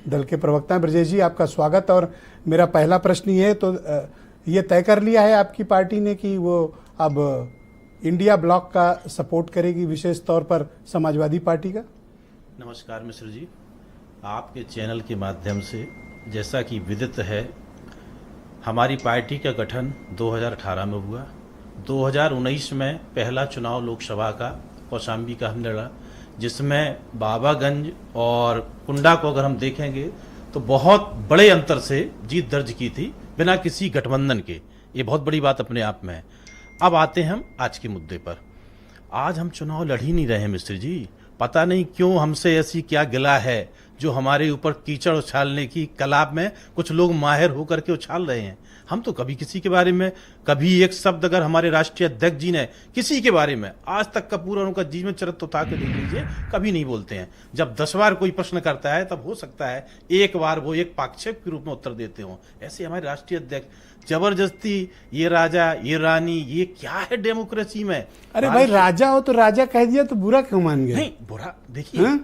दल के प्रवक्ता हैं। ब्रजेश जी, आपका स्वागत। और मेरा पहला प्रश्न ये है, तो ये तय कर लिया है आपकी पार्टी ने कि वो अब इंडिया ब्लॉक का सपोर्ट करेगी, विशेष तौर पर समाजवादी पार्टी का? नमस्कार मिश्र जी, आपके चैनल के माध्यम से जैसा कि विदित है, हमारी पार्टी का गठन 2018 में हुआ। 2019 में पहला चुनाव लोकसभा का कौशाम्बी का हमने लड़ा, जिसमें बाबागंज और कुंडा को अगर हम देखेंगे तो बहुत बड़े अंतर से जीत दर्ज की थी, बिना किसी गठबंधन के। ये बहुत बड़ी बात अपने आप में है। अब आते हैं हम आज के मुद्दे पर। आज हम चुनाव लड़ ही नहीं रहे हैं मिश्र जी। पता नहीं क्यों हमसे ऐसी क्या गिला है जो हमारे ऊपर कीचड़ उछालने की कला में कुछ लोग माहिर होकर के उछाल रहे हैं। हम तो कभी किसी के बारे में, कभी एक शब्द अगर हमारे राष्ट्रीय अध्यक्ष जी ने किसी के बारे में आज तक का पूरा उनका जीवन चरित्र उतार के देख लीजिए, कभी नहीं बोलते हैं। जब 10 बार कोई प्रश्न करता है तब हो सकता है एक बार वो एक पाक्षिक के रूप में उत्तर देते हो। ऐसे हमारे राष्ट्रीय अध्यक्ष जबरदस्ती ये राजा ये रानी, ये क्या है डेमोक्रेसी में? अरे भाई, राजा हो तो राजा कह दिया तो बुरा क्यों मान गए? नहीं, बुरा देखिए,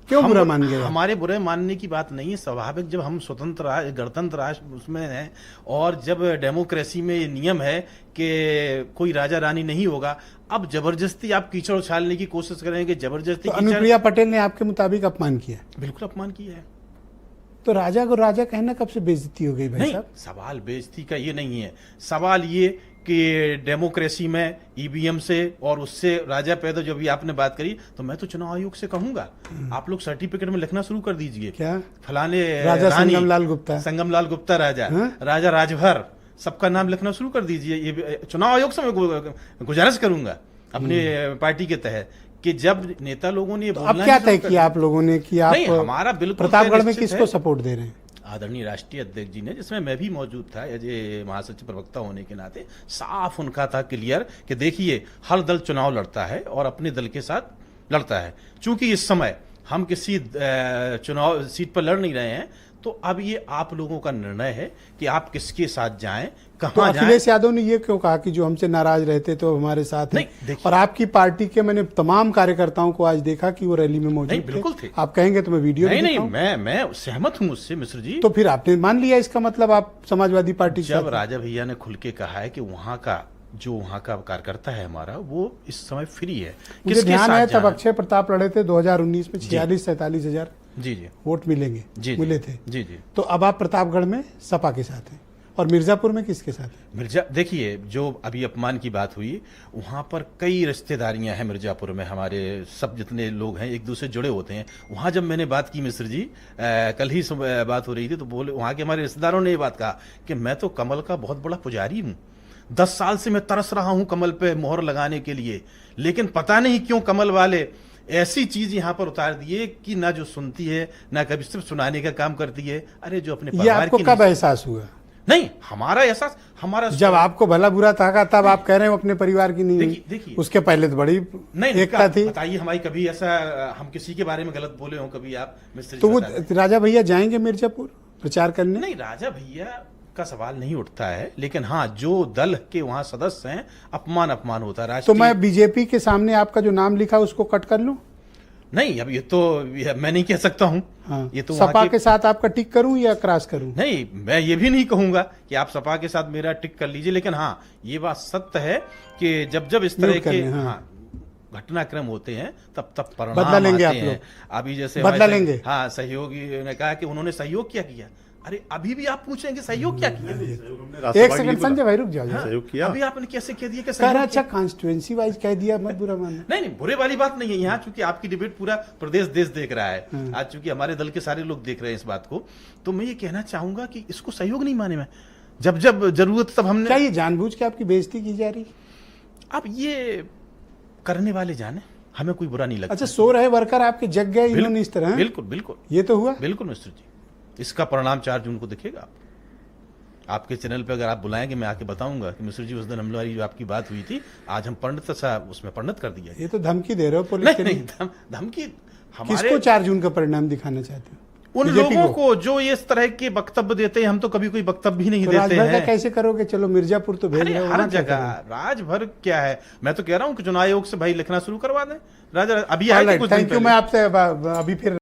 क्यों बुरा मान गए? हमारे बुरे मानने की बात नहीं है। स्वाभाविक, जब हम स्वतंत्र गणतंत्र राष्ट्र उसमें हैं और जब डेमोक्रेसी में ये नियम है कि कोई राजा रानी नहीं होगा, अब जबरदस्ती आप कीचड़ उछालने की कोशिश करेंगे, जबरदस्ती। तो अनुप्रिया पटेल ने आपके मुताबिक अपमान किया? बिल्कुल अपमान किया है। तो राजा को राजा कहना कब से बेइज्जती हो गई भाई साहब? सवाल बेइज्जती का ये नहीं है। सवाल ये कि डेमोक्रेसी में ईवीएम से और उससे राजा पैदा, जो भी आपने बात करी, तो मैं तो चुनाव आयोग से कहूंगा आप लोग सर्टिफिकेट में लिखना शुरू कर दीजिए। क्या? फलाने राजा संगमलाल गुप्ता, संगमलाल गुप्ता राजा, राजा राजभर, सबका नाम लिखना शुरू कर दीजिए। ये चुनाव आयोग से मैं गुजारिश करूंगा अपने पार्टी के तहत कि जब नेता लोगों ने अब क्या तय किया आप लोगों ने कि आप हमारा बिल्कुल प्रतापगढ़ में किसको सपोर्ट दे रहे हैं? आदरणीय राष्ट्रीय अध्यक्ष जी ने, जिसमें मैं भी मौजूद था एज ए महासचिव प्रवक्ता होने के नाते, साफ उनका था क्लियर कि देखिए, हर दल चुनाव लड़ता है और अपने दल के साथ लड़ता है। चूंकि इस समय हम किसी चुनाव सीट पर लड़ नहीं रहे हैं, तो अब ये आप लोगों का निर्णय है कि आप किसके साथ जाएं, कहां तो जाएं। अखिलेश यादव ने ये क्यों कहा कि जो हमसे नाराज रहते तो हमारे साथ हैं? और आपकी पार्टी के मैंने तमाम कार्यकर्ताओं को आज देखा कि वो रैली में मौजूद बिल्कुल थे। आप कहेंगे तो मैं वीडियो नहीं, मैं सहमत हूं उससे मिश्र जी। तो फिर आपने मान लिया, इसका मतलब आप समाजवादी पार्टी? जब राजा भैया ने खुल के कहा है कि वहां का कार्यकर्ता है हमारा, वो इस समय फ्री है। मुझे ध्यान है तब अक्षय प्रताप लड़े थे 2019 में, 46-47 हजार जी वोट मिले थे। जी। तो अब आप प्रतापगढ़ में सपा के साथ हैं, और मिर्जापुर में किसके साथ है? देखिए, जो अभी अपमान की बात हुई, वहां पर कई रिश्तेदारियां हैं। मिर्जापुर में हमारे सब जितने लोग हैं एक दूसरे जुड़े होते हैं। वहां जब मैंने बात की मिश्र जी, कल ही बात हो रही थी, तो बोले वहां के हमारे रिश्तेदारों ने ये बात कहा कि मैं तो कमल का बहुत बड़ा पुजारी हूं, 10 साल से मैं तरस रहा हूं कमल पे मोहर लगाने के लिए, लेकिन पता नहीं क्यों कमल वाले ऐसी चीज यहाँ पर उतार दिए कि ना जो सुनती है ना कभी सिर्फ सुनाने का काम करती है। अरे जो अपने परिवार, ये आपको कब एहसास हुआ? नहीं, हमारा एहसास जब आपको भला बुरा था तब आप कह रहे हो अपने परिवार की नहीं। देखिए, उसके पहले तो बड़ी एकता थी। बताइए, हमारी कभी ऐसा हम किसी के बारे में गलत बोले हो कभी आप मिस्टर? तो वो राजा भैया जाएंगे मिर्जापुर प्रचार करने? नहीं, राजा भैया का सवाल नहीं उठता है, लेकिन हाँ, जो दल के वहां सदस्य हैं, अपमान होता है। तो मैं बीजेपी के सामने आपका जो नाम लिखा उसको कट कर लूं? नहीं, अब ये तो मैं नहीं कह सकता हूं। हाँ, ये तो सपा के साथ आपका टिक करूं या क्रॉस करूं? नहीं, मैं ये भी नहीं कहूंगा कि आप सपा के साथ मेरा टिक कर लीजिए, लेकिन हाँ, ये बात सत्य है कि जब इस तरह के घटनाक्रम होते हैं तब परिणाम बदला लेंगे आप लोग। अभी जैसे बदला लेंगे। हाँ, सहयोगी ने कहा कि उन्होंने सहयोग क्या किया। अरे अभी भी आप पूछेंगे सहयोग क्या किया? एक सेकंड संजय भाई, रुक जाओ। सहयोग किया अभी आपने कैसे कह दिया कि अच्छा कॉन्स्टिट्यूएंसी वाइज कह दिया, मत बुरा मानना। नहीं, बुरे वाली बात नहीं है। यहाँ चूंकि आपकी डिबेट पूरा प्रदेश देश देख रहा है, आज चूंकि हमारे दल के सारे लोग देख रहे हैं इस बात को, तो मैं ये कहना चाहूंगा कि इसको सहयोग नहीं माने मैं। जब जरूरत तब हमने। क्या ये जानबूझ के आपकी बेइज्जती की जा रही? अब ये करने वाले जाने, हमें कोई बुरा नहीं लगता। अच्छा, सो रहे वर्कर आपके जग गए इन्होंने इस तरह? बिल्कुल ये तो हुआ। बिल्कुल मिस्टर जी, इसका परिणाम 4 जून को दिखेगा। आपके चैनल पे अगर आप बुलाएंगे, मैं आके बताऊंगा कि मिश्र जी उस दिन हमारी जो आपकी बात हुई थी, आज हम पंडित साहब उसमें परिणत कर दिया। ये तो धमकी दे रहे हो पुलिस? नहीं, धमकी हमारे। किसको 4 जून का परिणाम दिखाना चाहते हो? उन लोगों को जो इस तरह के वक्तव्य देते हैं। हम तो कभी कोई वक्तव्य भी नहीं देते हैं। कैसे करोगे? चलो मिर्जापुर तो भेज रहे हो, हर जगह राजभर क्या है। मैं तो कह रहा हूँ कि चुनाव आयोग से भाई लिखना शुरू करवा दें। राजा अभी थैंक यू। मैं आपसे अभी फिर